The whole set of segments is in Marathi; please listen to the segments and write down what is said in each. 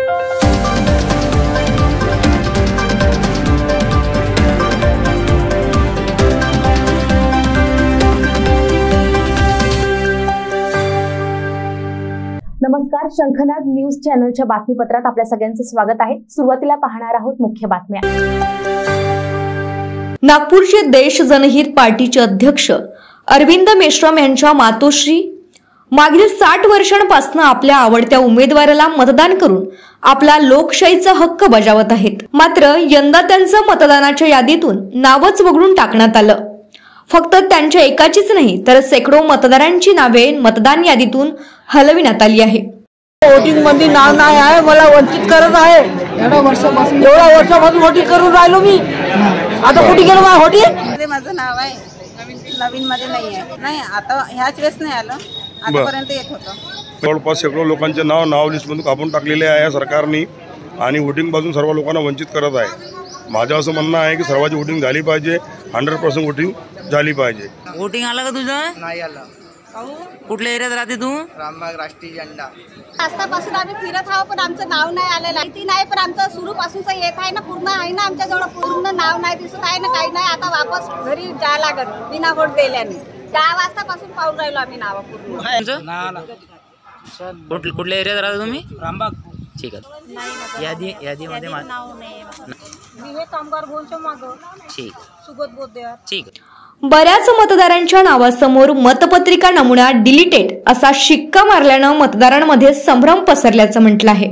नमस्कार, शंखनाद न्यूज चॅनलच्या बातमीपत्रात आपल्या सगळ्यांचं स्वागत आहे। सुरुवातीला पाहणार आहोत मुख्य बातम्या। नागपूरचे देश जनहित पार्टीचे अध्यक्ष अरविंद मेश्राम यांच्या मातोश्री मागील 60 वर्षांपासून आपल्या आवडत्या उमेदवाराला मतदान करून आपला लोकशाहीचा हक्क बजावत आहेत। मात्र यंदा त्यांचं मतदानाच्या यादीतून नावच वगळून टाकण्यात आलं। फक्त त्यांच्या एकाचीच नाही तर शेकडो मतदारांची नावे मतदान यादीतून हलविण्यात आली आहे। वोटिंग मध्ये नाव नाही आहे, मला वंचित करत आहे। एवढ्या वर्षापासून वोटिंग करून राहिलो मी। आता कुठे गेलो माझं वोटिंग? माझं नाव आहे, नवीन मध्ये नाही आहे। नाही, आता ह्याच वेळेस नाही आलं, आतापर्यंत येत होतं। जवळपास शेकडो लोकांचे नाव लिस्टमधून कापून टाकलेले आहे सरकारने आणि वोटिंग पासून सर्व लोकांना वंचित करत आहे। माझं असं म्हणणं आहे की सर्वांची वोटिंग झाली पाहिजे, 100% वोटिंग झाली पाहिजे। वोटिंग आलं का तुझं? नाही आलं। कुठल्या एरियात राहते तू? रामबाग राष्ट्रीय झेंडा। आतापासून आम्ही फिरत आहोत पण आमचं नाव नाही आलेलं, माहिती नाही। पण आमचं सुरूपासूनच येत आहे ना, पूर्ण आहे ना आमच्याजवळ, पूर्ण नाव नाही दिसत आहे ना, काही नाही। आता वापस घरी जायला लागत बिना वोट दिल्याने। 10 वाजतापासून पाहून राहिलो आम्ही नाव पूर्ण। कुठल्या एरियात राहता तुम्ही? रामबाग। ठीक आहे, यादीमध्ये नाव नाही। मी हे कामगार भवनच्या मागं। ठीक, सुगत बोद्या। ठीक आहे। बऱ्याच मतदारांच्या नावासमोर मतपत्रिका नमुना डिलीटेड असा शिक्का मारल्यानं मतदारांमध्ये संभ्रम पसरल्याचं म्हटलं आहे।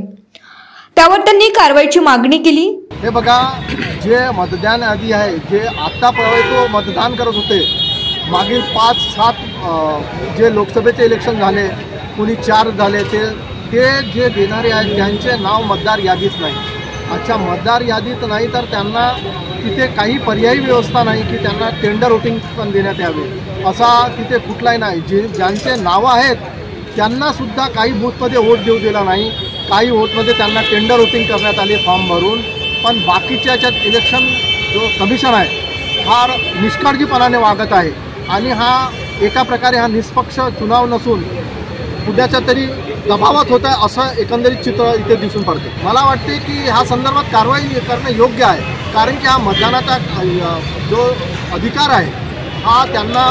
त्यावर त्यांनी कारवाईची मागणी केली। हे बघा, जे मतदान यादी आहे, जे आतापर्यंत मतदान करत होते, मागील 5-7 जे लोकसभेचे इलेक्शन झाले, कोणी 4 झाले, ते जे देणारे आहेत त्यांचे नाव मतदार यादीत नाही। अच्छा, मतदार यादीत नाही तर त्यांना तिथे काही पर्यायी व्यवस्था नाही की त्यांना टेंडर वोटिंग पण देण्यात यावे, असा तिथे कुठलाही नाही। ज्यांचे नावं आहेत त्यांनासुद्धा काही बूथमध्ये वोट देऊ दिला नाही, काही वोटमध्ये त्यांना टेंडर वोटिंग करण्यात आले फॉर्म भरून। पण बाकीच्या याच्यात इलेक्शन जो कमिशन आहे फार निष्काळजीपणाने वागत आहे आणि हा एका प्रकारे हा निष्पक्ष चुनाव नसून उद्याच्या तरी दबावात होत आहे असं एकंदरीत चित्र इथे दिसून पडते। मला वाटते की ह्या संदर्भात कारवाई करणे योग्य आहे, कारण की हा मतदानाचा जो अधिकार आहे हा त्यांना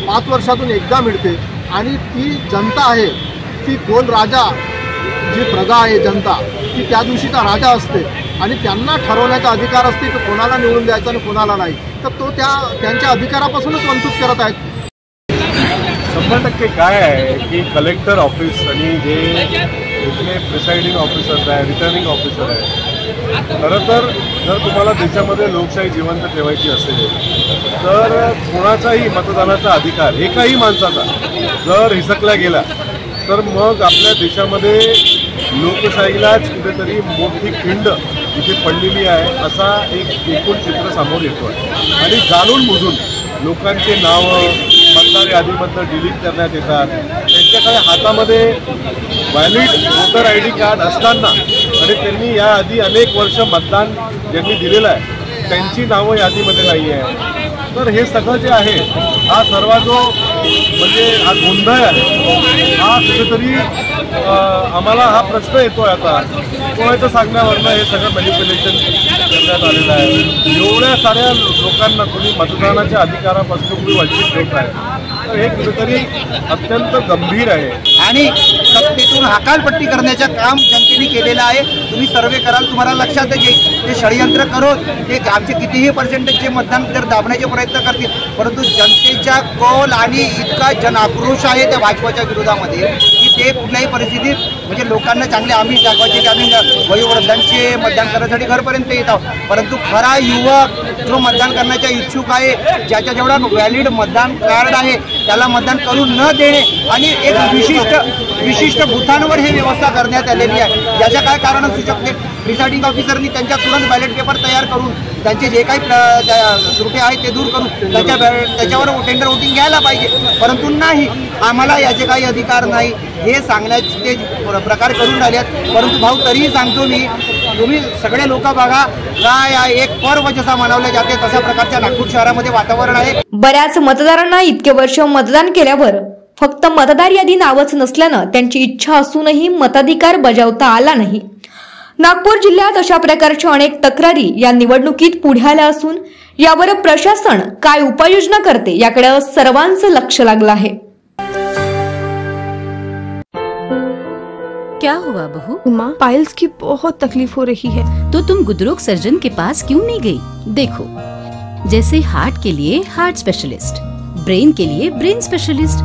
5 वर्षातून एकदा मिळते आणि ती जनता आहे, ती कोण राजा, जी प्रजा आहे जनता, ती त्या दिवशीचा राजा असते आणि त्यांना ठरवण्याचा अधिकार असते की कोणाला निवडून द्यायचं आणि कोणाला नाही। तर तो त्यांच्या अधिकारापासूनच वंचित करत आहेत। 100% काय आहे की कलेक्टर ऑफिस आणि जे इथले प्रिसाइडिंग ऑफिसर्स आहे, रिटर्निंग ऑफिसर आहे, खरं तर जर तुम्हाला देशामध्ये लोकशाही जिवंत ठेवायची असेल तर कोणाचाही मतदानाचा अधिकार एकाही माणसाचा जर हिसकला गेला तर मग आपल्या देशामध्ये लोकशाहीलाच कुठेतरी मोठी खिंड इथे पडलेली आहे असा एक एकूण चित्र समोर येतो आहे। आणि जाणून बुजून लोकांचे नावं मतदार यादीमधनं डिलीट करण्यात येतात। त्यांच्याकडे हातामध्ये व्हॅलिड वोटर ID कार्ड असताना आणि त्यांनी याआधी अनेक वर्ष मतदान ज्यांनी दिलेलं आहे त्यांची नावं यादीमध्ये नाही आहे। तर हे सगळं जे आहे हा सर्व जो म्हणजे हा गोंधळ आहे हा कुठेतरी आम्हाला हा प्रश्न येतोय आता कोणाच्या सांगण्यावरनं हे सगळं मॅनिप्युलेशन करण्यात आलेलं आहे। एवढ्या साऱ्या लोकांना कोणी मतदानाच्या अधिकारापासून कोणी वंचित ठेवत आहे, तर हे कुठेतरी अत्यंत गंभीर आहे आणि सत्तेतून हकालपट्टी करण्याचं काम जनतेने केलेलं आहे। तुम्ही सर्वे कराल तुम्हाला लक्षात येईल ते षडयंत्र करून ते आमचे कितीही पर्सेंटेजचे मतदान जर दाबण्याचे प्रयत्न करतील, परंतु जनतेच्या कौल आणि इतका जनाक्रोश आहे त्या भाजपाच्या विरोधामध्ये की ते कुठल्याही परिस्थितीत म्हणजे लोकांना चांगले आम्ही दाखवायचे की आम्ही वयोवृद्धांचे मतदान करण्यासाठी घरपर्यंत येत आहोत, परंतु खरा युवक जो मतदान करण्याच्या इच्छुक आहे, ज्याच्या जेवढा व्हॅलिड मतदान कार्ड आहे त्याला मतदान करून न देणे आणि एक विशिष्ट बूथांवर हे व्यवस्था करण्यात आलेली आहे। याच्या काय कारण असू शकते? प्रिसाइडिंग ऑफिसरनी त्यांच्या तुरंत बॅलेट पेपर तयार करून त्यांचे जे काही त्रुटी आहेत ते दूर करून त्याच्यावर टेंडर वोटिंग घ्यायला पाहिजे, परंतु नाही, आम्हाला याचे काही अधिकार नाही हे सांगण्याचे प्रकार करून राहिलेत। परंतु भाऊ तरीही सांगतो मी, तुम्ही सगळे लोक बघा काय एक पर्व जसा मनवले जाते तशा प्रकारच्या नागपूर शहरामध्ये वातावरण आहे। बऱ्याच मतदारांना इतके वर्ष मतदान केल्यावर फक्त मतदार यादी नावच नसल्यानं त्यांची इच्छा असूनही मताधिकार बजावता आला नाही। नागपूर जिल्ह्यात अशा प्रकारच्या अनेक तक्रारी या निवडणुकीत पुढे आल्या असून यावर प्रशासन काय उपाययोजना करते याकडे सर्वांचं लक्ष लागलं आहे। क्या हुआ बहू? माँ, पाइल्स की बहुत तकलीफ हो रही है। तो तुम गुदरोग सर्जन के पास क्यों नहीं गई? देखो, जैसे हार्ट के लिए हार्ट स्पेशलिस्ट, ब्रेन के लिए ब्रेन स्पेशलिस्ट,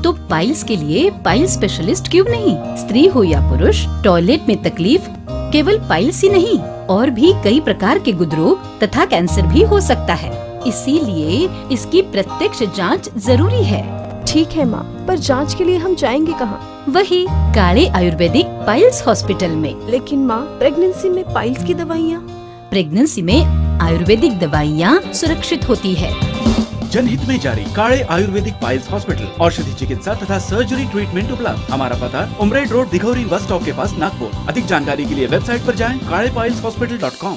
तो पाइल्स के लिए पाइल स्पेशलिस्ट क्यों नहीं? स्त्री हो या पुरुष, टॉयलेट में तकलीफ केवल पाइल्स ही नहीं और भी कई प्रकार के गुदरोग तथा कैंसर भी हो सकता है। इसीलिए इसकी प्रत्यक्ष जांच जरूरी है। ठीक है माँ, पर जांच के लिए हम जाएंगे कहाँ? वही काले आयुर्वेदिक पाइल्स हॉस्पिटल में। लेकिन माँ, प्रेगनेंसी में पाइल्स की दवाइयाँ? प्रेगनेंसी में आयुर्वेदिक दवाइयाँ सुरक्षित होती है। जनहित में जारी काले आयुर्वेदिक पाइल्स हॉस्पिटल, औषधि चिकित्सा तथा सर्जरी ट्रीटमेंट उपलब्ध। हमारा पता उमरेड रोड, दिघौरी बस स्टॉप के पास, नागपुर। अधिक जानकारी के लिए वेबसाइट पर जाएं kalepileshhospital.com।